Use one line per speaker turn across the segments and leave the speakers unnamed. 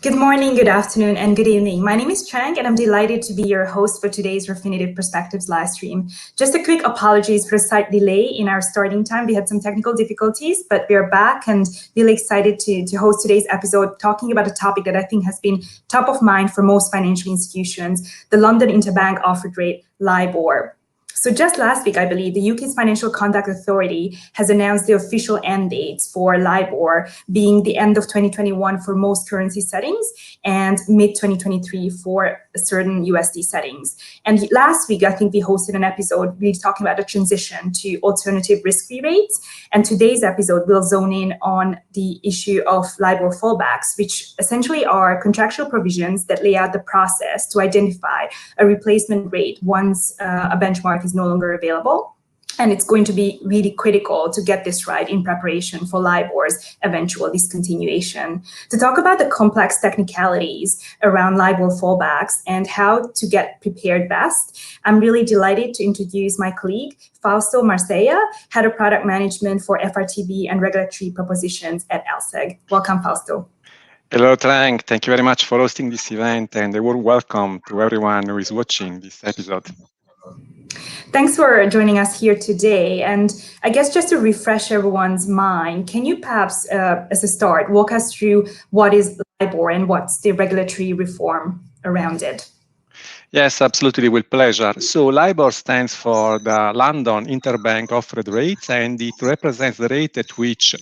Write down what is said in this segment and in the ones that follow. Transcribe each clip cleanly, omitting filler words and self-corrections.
Good morning, good afternoon, and good evening. My name is Trang, and I'm delighted to be your host for today's Refinitiv Perspectives live stream. Just a quick apologies for a slight delay in our starting time. We had some technical difficulties, but we're back and really excited to host today's episode, talking about a topic that I think has been top of mind for most financial institutions, the London Interbank Offered Rate, LIBOR. So just last week, I believe, the UK's Financial Conduct Authority has announced the official end dates for LIBOR being the end of 2021 for most currency settings and mid-2023 for certain USD settings. And last week, I think we hosted an episode really talking about the transition to alternative risk-free rates. And today's episode will zone in on the issue of LIBOR fallbacks, which essentially are contractual provisions that lay out the process to identify a replacement rate once a benchmark is no longer available. And it's going to be really critical to get this right in preparation for LIBOR's eventual discontinuation. To talk about the complex technicalities around LIBOR fallbacks and how to get prepared best, I'm really delighted to introduce my colleague, Fausto Marseglia, Head of Product Management for FRTB and Regulatory Propositions at LSEG. Welcome, Fausto.
Hello, Trang. Thank you very much for hosting this event, and a warm welcome to everyone who is watching this episode.
Thanks for joining us here today. And I guess just to refresh everyone's mind, can you perhaps, as a start, walk us through what is LIBOR and what's the regulatory reform around it?
Yes, absolutely, with pleasure. So LIBOR stands for the London Interbank Offered Rate, and it represents the rate at which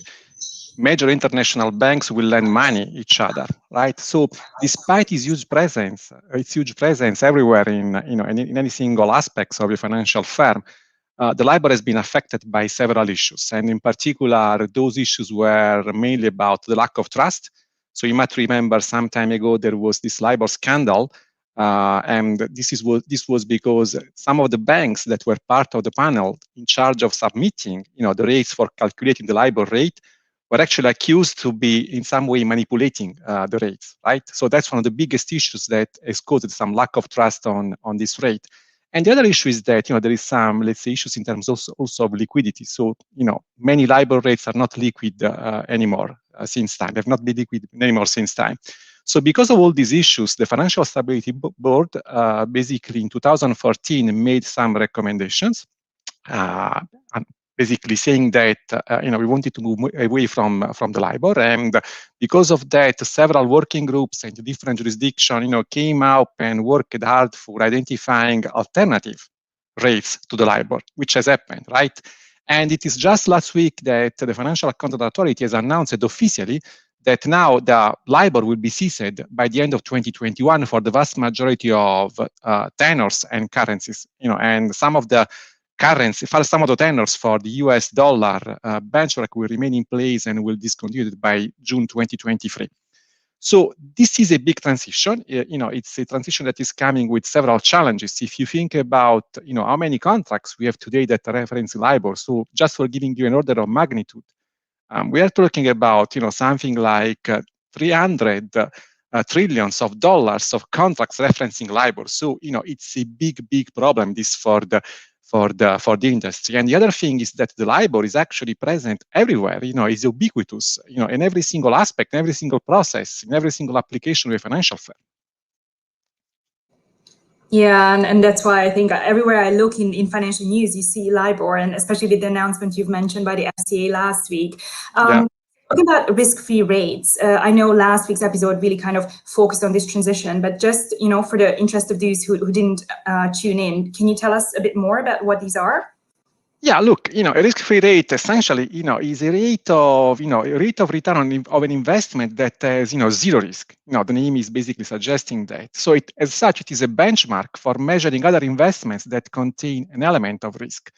major international banks will lend money each other, right? So despite its huge presence everywhere in any single aspects of a financial firm, the LIBOR has been affected by several issues. And in particular, those issues were mainly about the lack of trust. So you might remember some time ago, there was this LIBOR scandal. And this was because some of the banks that were part of the panel in charge of submitting, the rates for calculating the LIBOR rate were actually accused to be in some way manipulating the rates, right? So that's one of the biggest issues that has caused some lack of trust on this rate. And the other issue is that, there is some, let's say, issues in terms also of liquidity. So, many LIBOR rates are not liquid anymore since time. They have not been liquid anymore since time. So because of all these issues, the Financial Stability Board basically in 2014 made some recommendations, basically saying that we wanted to move away from the LIBOR, and because of that, several working groups and different jurisdictions, came up and worked hard for identifying alternative rates to the LIBOR, which has happened, right? And it is just last week that the Financial Conduct Authority has announced officially that now the LIBOR will be ceased by the end of 2021 for the vast majority of tenors and currencies, and some of the tenors for the US dollar benchmark will remain in place and will discontinue by June 2023. So this is a big transition. It's a transition that is coming with several challenges. If you think about, how many contracts we have today that reference LIBOR, so just for giving you an order of magnitude, we are talking about, something like 300 trillions of dollars of contracts referencing LIBOR. So, it's a big problem, this for the industry. And the other thing is that the LIBOR is actually present everywhere, is ubiquitous, in every single aspect, in every single process, in every single application of a financial firm.
Yeah, and that's why I think everywhere I look in financial news, you see LIBOR, and especially with the announcement you've mentioned by the FCA last week. Talking about risk-free rates, I know last week's episode really kind of focused on this transition, but just, for the interest of those who didn't tune in, can you tell us a bit more about what these are?
Yeah, look, a risk-free rate essentially, is a rate of, return of an investment that has, zero risk. The name is basically suggesting that. So as such, it is a benchmark for measuring other investments that contain an element of risk.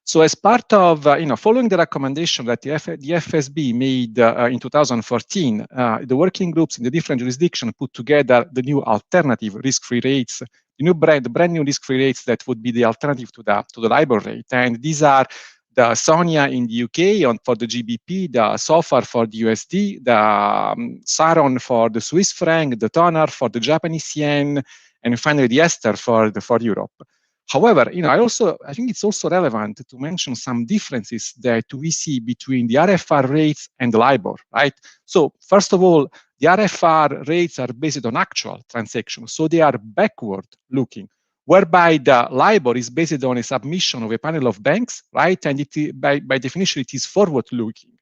So as part of, following the recommendation that the FSB made in 2014, the working groups in the different jurisdictions put together the new alternative risk-free rates, the brand new risk-free rates that would be the alternative to the LIBOR rate. And these are the SONIA in the UK for the GBP, the SOFR for the USD, the SARON for the Swiss franc, the TONAR for the Japanese yen, and finally the ESTER for Europe. However, I think it's also relevant to mention some differences that we see between the RFR rates and the LIBOR, right? So first of all, the RFR rates are based on actual transactions, so they are backward looking, whereby the LIBOR is based on a submission of a panel of banks, right? And by definition, it is forward looking.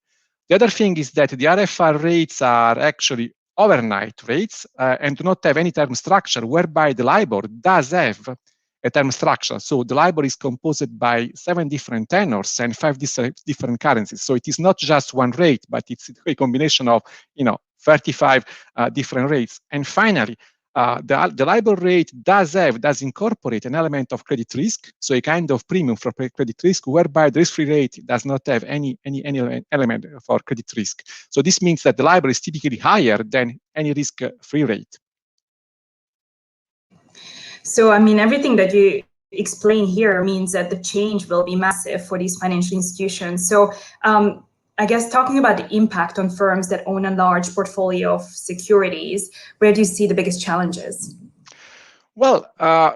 The other thing is that the RFR rates are actually overnight rates and do not have any term structure, whereby the LIBOR does have a term structure. So the LIBOR is composed by 7 different tenors and 5 different currencies. So it is not just one rate, but it's a combination of 35 different rates. And finally, the LIBOR rate does incorporate an element of credit risk, so a kind of premium for credit risk, whereby the risk-free rate does not have any element for credit risk. So this means that the LIBOR is typically higher than any risk-free rate.
So, I mean, everything that you explain here means that the change will be massive for these financial institutions. So, I guess talking about the impact on firms that own a large portfolio of securities, where do you see the biggest challenges?
Well,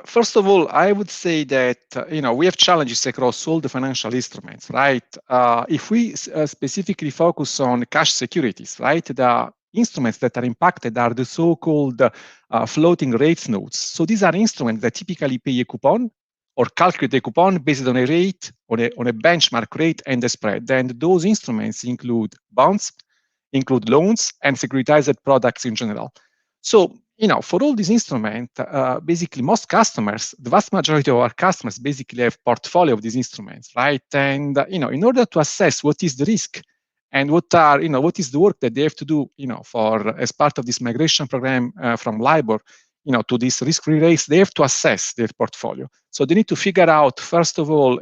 first of all, I would say that we have challenges across all the financial instruments, right? If we specifically focus on cash securities, right, the instruments that are impacted are the so-called floating rates notes. So these are instruments that typically pay a coupon or calculate a coupon based on a rate, on a benchmark rate and a spread. And those instruments include bonds, include loans, and securitized products in general. So, for all these instruments, basically most customers, the vast majority of our customers basically have portfolio of these instruments, right? And, in order to assess what is the risk and what is the work that they have to do, as part of this migration program from LIBOR, to these risk-free rates, they have to assess their portfolio. So they need to figure out, first of all,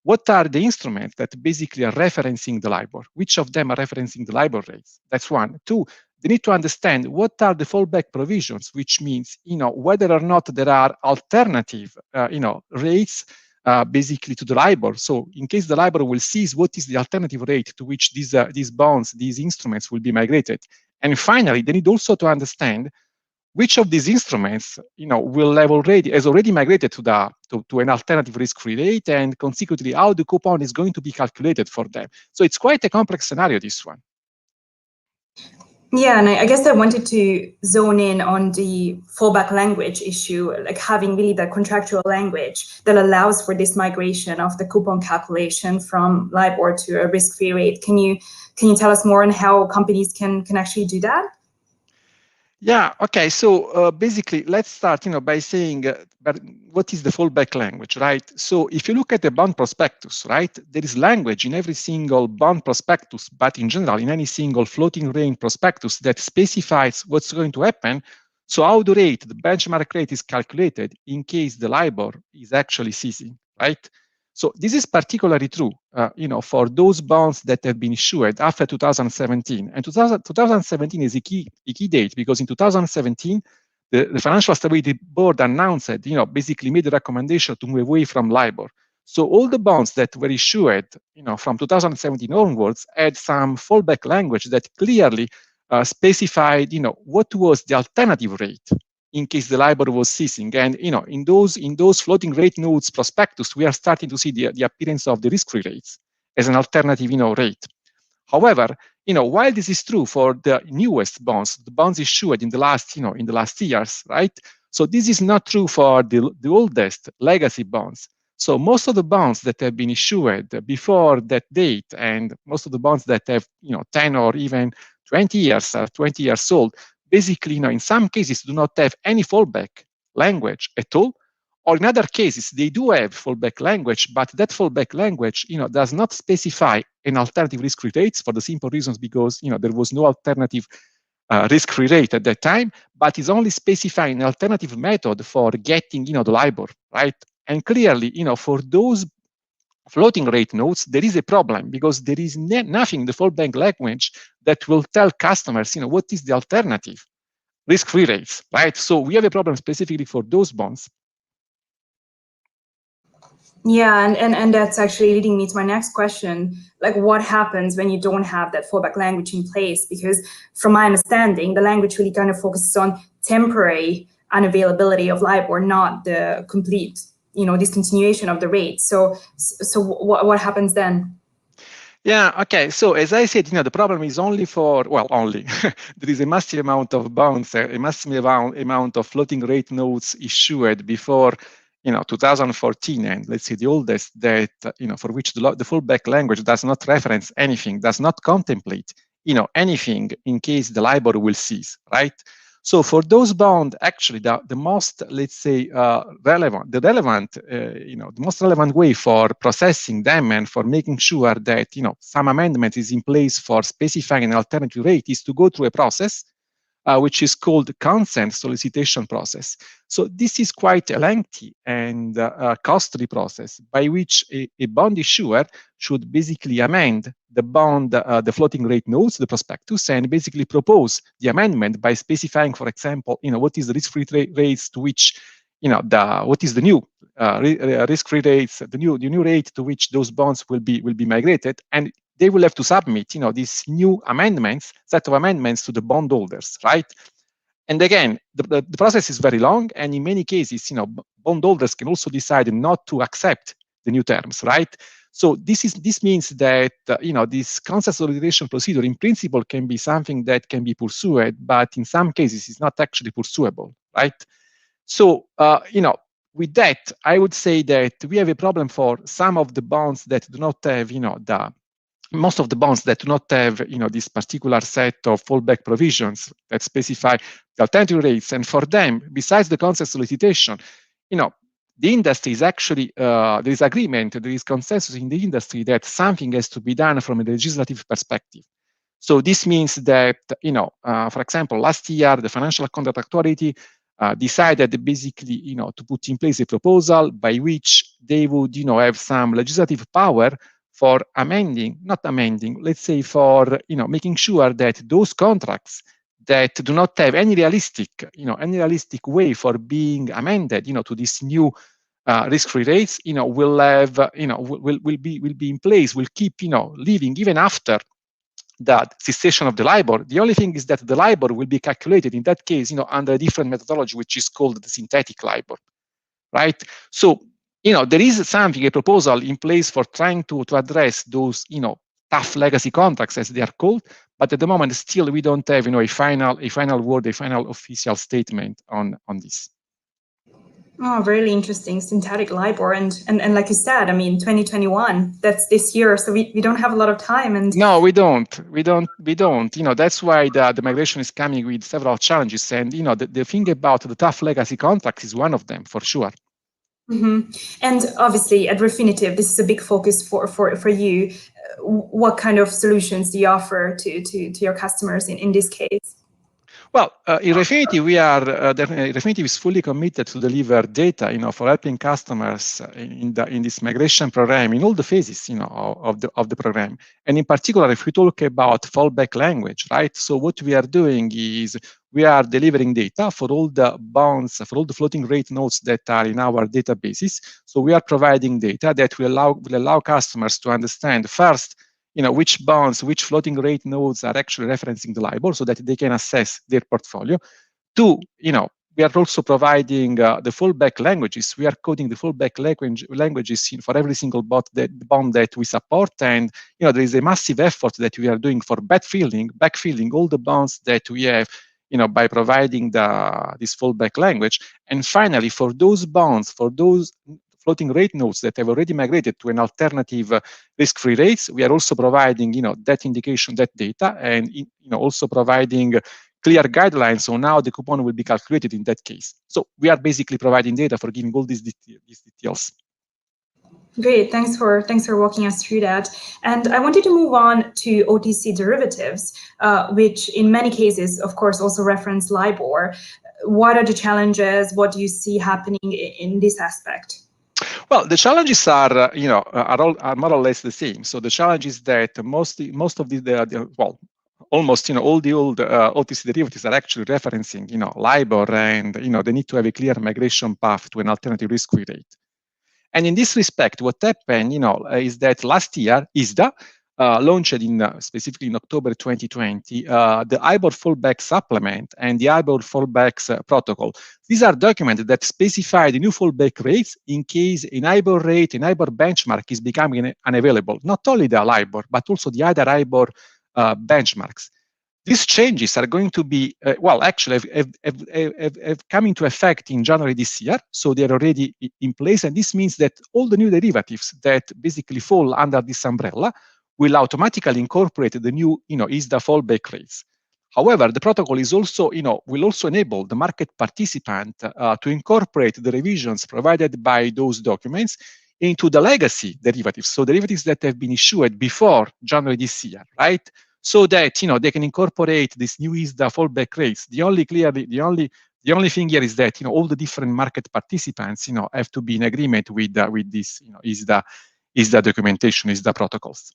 what are the instruments that basically are referencing the LIBOR? Which of them are referencing the LIBOR rates? That's one. Two, they need to understand what are the fallback provisions, which means, whether or not there are alternative, rates basically to the LIBOR. So in case the LIBOR will cease, what is the alternative rate to which these bonds, these instruments will be migrated? And finally, they need also to understand which of these instruments, has already migrated to an alternative risk-free rate, and consequently how the coupon is going to be calculated for them. So it's quite a complex scenario, this one.
Yeah, and I guess I wanted to zone in on the fallback language issue, like having really the contractual language that allows for this migration of the coupon calculation from LIBOR to a risk-free rate. Can you tell us more on how companies can actually do that?
Yeah, okay. So basically, let's start, by saying, but what is the fallback language, right? So if you look at the bond prospectus, right, there is language in every single bond prospectus, but in general, in any single floating rate prospectus that specifies what's going to happen. So how the rate, the benchmark rate, is calculated in case the LIBOR is actually ceasing, right? So this is particularly true, for those bonds that have been issued after 2017. And 2017 is a key date, because in 2017, the Financial Stability Board announced, basically made a recommendation to move away from LIBOR. So all the bonds that were issued, from 2017 onwards had some fallback language that clearly specified, what was the alternative rate in case the LIBOR was ceasing. And in those floating rate notes prospectus, we are starting to see the appearance of the risk-free rates as an alternative rate. However, while this is true for the newest bonds, the bonds issued in the last years, right? So this is not true for the oldest legacy bonds. So most of the bonds that have been issued before that date, and most of the bonds that have 10 or even 20 years old, basically, in some cases, do not have any fallback language at all, or in other cases, they do have fallback language, but that fallback language, does not specify an alternative risk-free rates for the simple reasons because, there was no alternative risk-free rate at that time, but is only specifying an alternative method for getting, the LIBOR, right? And clearly, for those floating rate notes, there is a problem because there is nothing in the fallback language that will tell customers, what is the alternative risk-free rates, right? So we have a problem specifically for those bonds.
Yeah, and that's actually leading me to my next question. Like, what happens when you don't have that fallback language in place? Because from my understanding, the language really kind of focuses on temporary unavailability of LIBOR, not the complete discontinuation of the rate. So what happens then?
Yeah, okay. So as I said, the problem is only only. There is a massive amount of bonds, a massive amount of floating rate notes issued before, 2014, and let's say the oldest that, for which the fallback language does not reference anything, does not contemplate, anything in case the LIBOR will cease, right? So for those bonds, actually, the most, let's say, the most relevant way for processing them and for making sure that, some amendment is in place for specifying an alternative rate is to go through a process which is called the consent solicitation process. So this is quite a lengthy and costly process by which a bond issuer should basically amend the bond, the floating rate notes, the prospectus, and basically propose the amendment by specifying, for example, what is the risk-free rates to which, what is the new risk-free rates, the new rate to which those bonds will be migrated, and they will have to submit, these new set of amendments to the bondholders, right? And again, the process is very long, and in many cases, bondholders can also decide not to accept the new terms, right? So this means that this consent solicitation procedure, in principle, can be something that can be pursued, but in some cases, is not actually pursuable, right? So with that, I would say that we have a problem for some of the bonds that do not have, most of the bonds that do not have, this particular set of fallback provisions that specify the alternative rates. And for them, besides the consent solicitation, the industry is actually, there is agreement, there is consensus in the industry that something has to be done from a legislative perspective. So this means that, for example, last year, the Financial Conduct Authority decided basically, to put in place a proposal by which they would, have some legislative power for let's say for, making sure that those contracts that do not have any realistic way for being amended, to this new risk-free rates, will have, will be in place, will keep, living even after the cessation of the LIBOR. The only thing is that the LIBOR will be calculated in that case, under a different methodology, which is called the synthetic LIBOR, right? So, there is something, a proposal in place for trying to address those, tough legacy contracts, as they are called, but at the moment, still, we don't have, a final word, a final official statement on this.
Oh, really interesting, synthetic LIBOR, and like you said, I mean, 2021, that's this year, so we don't have a lot of time. And
no, we don't. That's why the migration is coming with several challenges, and the thing about the tough legacy contracts is one of them for sure.
Mm-hmm. And obviously, at Refinitiv, this is a big focus for you. What kind of solutions do you offer to your customers in this case?
Well, in Refinitiv, Refinitiv is fully committed to deliver data, for helping customers in this migration program in all the phases, of the program. And in particular, if we talk about fallback language, right? So what we are doing is we are delivering data for all the bonds, for all the floating rate notes that are in our databases. So we are providing data that will allow customers to understand first, which bonds, which floating rate notes are actually referencing the LIBOR so that they can assess their portfolio. Two, we are also providing the fallback languages. We are coding the fallback languages for every single bond that we support. And, there is a massive effort that we are doing for backfilling all the bonds that we have, by providing this fallback language. And finally, for those bonds, for those floating rate notes that have already migrated to an alternative risk-free rates, we are also providing, that indication, that data, and also providing clear guidelines on how the coupon will be calculated in that case. So we are basically providing data for giving all these details.
Great, thanks for walking us through that. And I wanted to move on to OTC derivatives, which in many cases, of course, also reference LIBOR. What are the challenges? What do you see happening in this aspect?
Well, the challenges are, are more or less the same. So the challenge is that most of almost, all the old OTC derivatives are actually referencing, LIBOR, and, they need to have a clear migration path to an alternative risk-free rate. And in this respect, what happened, is that last year, ISDA launched specifically in October 2020, the IBOR fallback supplement and the IBOR fallbacks protocol. These are documents that specify the new fallback rates in case an IBOR rate, an IBOR benchmark is becoming unavailable. Not only the LIBOR, but also the other IBOR benchmarks. These changes are going to be, actually have come into effect in January this year, so they're already in place, and this means that all the new derivatives that basically fall under this umbrella will automatically incorporate the new, ISDA fallback rates. However, the protocol is also, will also enable the market participant to incorporate the revisions provided by those documents into the legacy derivatives, so derivatives that have been issued before January this year, right? So that they can incorporate this new ISDA fallback rates. The only thing here is that all the different market participants have to be in agreement with this ISDA documentation, ISDA protocols.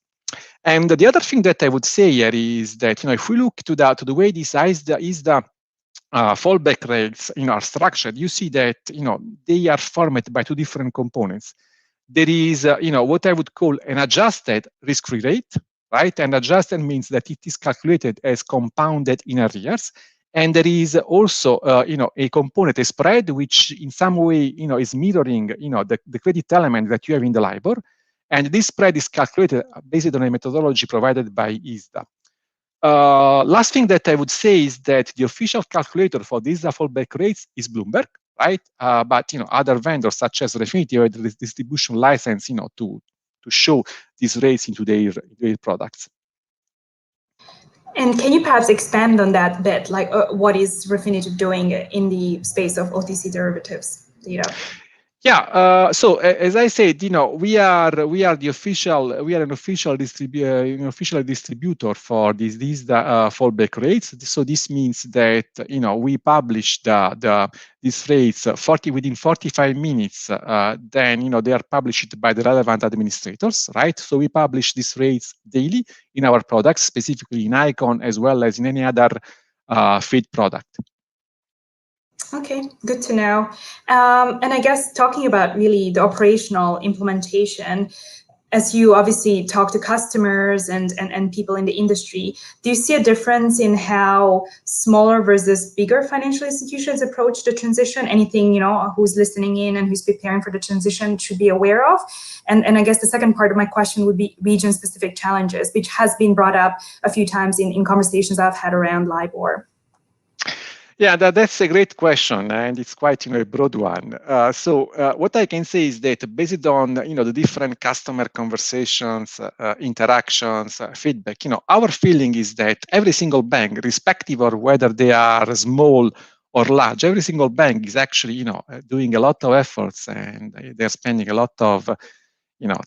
And the other thing that I would say here is that if we look to the way these ISDA fallback rates are structured, you see that they are formed by two different components. There is what I would call an adjusted risk-free rate, right? And adjusted means that it is calculated as compounded in arrears. And there is also, a component, a spread, which in some way, is mirroring, the credit element that you have in the LIBOR. And this spread is calculated based on a methodology provided by ISDA. Last thing that I would say is that the official calculator for these fallback rates is Bloomberg, right? But other vendors such as Refinitiv have the distribution license, to show these rates into their products.
And can you perhaps expand on that bit? Like, what is Refinitiv doing in the space of OTC derivatives data?
Yeah. So as I said, we are an official distributor for these fallback rates. So this means that we publish these rates within 45 minutes. Then they are published by the relevant administrators, right? So we publish these rates daily in our products, specifically in Icon as well as in any other feed product.
Okay, good to know. And I guess talking about really the operational implementation, as you obviously talk to customers and people in the industry, do you see a difference in how smaller versus bigger financial institutions approach the transition? Anything, who's listening in and who's preparing for the transition should be aware of? And I guess the second part of my question would be region-specific challenges, which has been brought up a few times in conversations I've had around LIBOR.
Yeah, that's a great question, and it's quite a broad one. So what I can say is that based on the different customer conversations, interactions, feedback, our feeling is that every single bank, irrespective of whether they are small or large, every single bank is actually doing a lot of efforts, and they're spending a lot of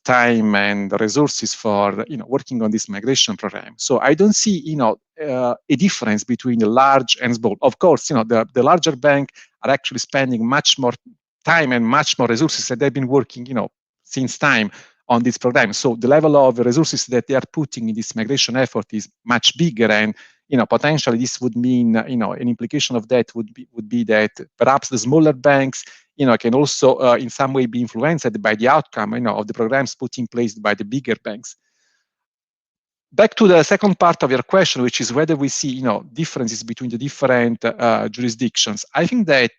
time and resources for working on this migration program. So I don't see a difference between the large and small. Of course, the larger bank are actually spending much more time and much more resources, and they've been working since time on this program. So the level of resources that they are putting in this migration effort is much bigger, and potentially this would mean an implication of that would be that perhaps the smaller banks can also in some way be influenced by the outcome of the programs put in place by the bigger banks. Back to the second part of your question, which is whether we see differences between the different jurisdictions. I think that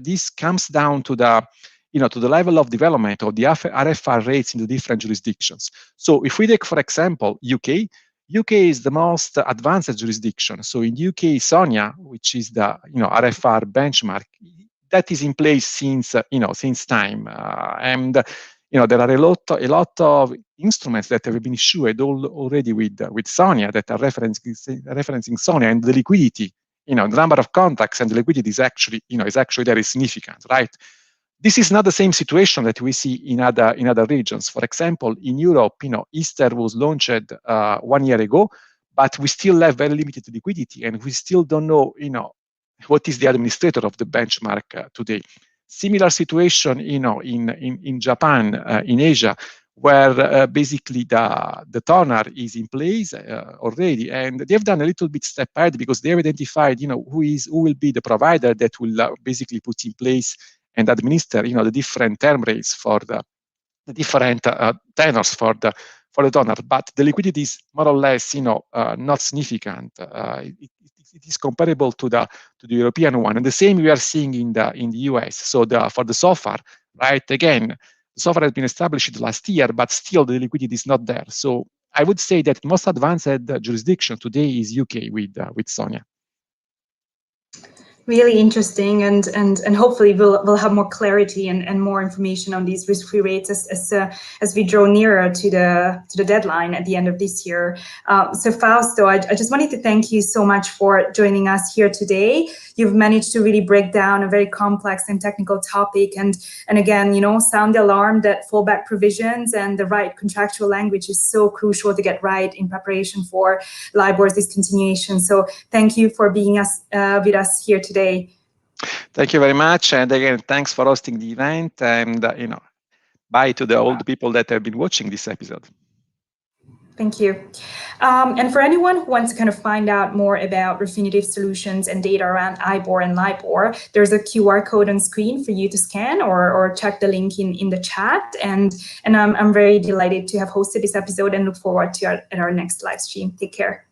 this comes down to the to the level of development of the RFR rates in the different jurisdictions. So if we take, for example, UK is the most advanced jurisdiction. So in the UK, SONIA, which is the RFR benchmark, that is in place since time, and there are a lot of instruments that have been issued already with SONIA that are referencing SONIA, and the liquidity, the number of contracts and the liquidity is actually very significant, right? This is not the same situation that we see in other regions. For example, in Europe, Easter was launched 1 year ago, but we still have very limited liquidity, and we still don't know, what is the administrator of the benchmark today. Similar situation, in Japan, in Asia, where basically the toner is in place already, and they've done a little bit step ahead because they have identified, who will be the provider that will basically put in place and administer, the different term rates for the different tenors for the donor, but the liquidity is more or less, not significant. It is comparable to the European one, and the same we are seeing in the US. So for the SOFR, right? Again, the SOFR has been established last year, but still the liquidity is not there. So I would say that most advanced jurisdiction today is UK with SONIA.
Really interesting, and hopefully we'll have more clarity and more information on these risk-free rates as we draw nearer to the deadline at the end of this year. So Fausto, I just wanted to thank you so much for joining us here today. You've managed to really break down a very complex and technical topic, and again, sound the alarm that fallback provisions and the right contractual language is so crucial to get right in preparation for LIBOR's discontinuation. So thank you for being with us here today.
Thank you very much, and again, thanks for hosting the event, and bye to all the people that have been watching this episode.
Thank you. And for anyone who wants to kind of find out more about Refinitiv solutions and data around IBOR and LIBOR, there's a QR code on screen for you to scan or check the link in the chat. And I'm very delighted to have hosted this episode and look forward to our next live stream. Take care.